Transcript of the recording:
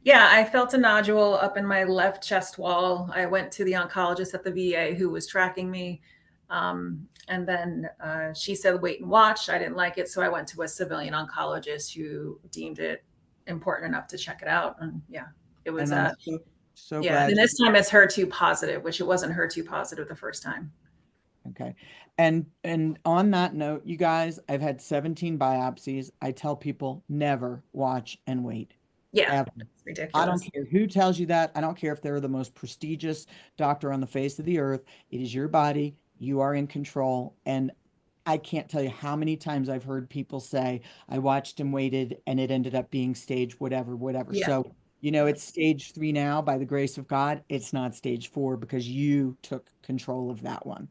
Yeah, I felt a nodule up in my left chest wall. I went to the oncologist at the VA who was tracking me. And then she said, wait and watch. I didn't like it. So I went to a civilian oncologist who deemed it important enough to check it out. And yeah, it was, And I'm so yeah. And glad. this time it's HER2 positive, which it wasn't HER2 positive the first time. Okay. And on that note, you guys, I've had 17 biopsies. I tell people never watch and wait. Yeah, Ever. it's I don't ridiculous. care who tells you that. I don't care if they're the most prestigious doctor on the face of the earth. It is your body. You are in control. And I can't tell you how many times I've heard people say, I watched and waited and it ended up being stage whatever, whatever. Yeah. So, Yeah. it's stage 3 now by the grace of God. It's not stage 4 because you took control of that one.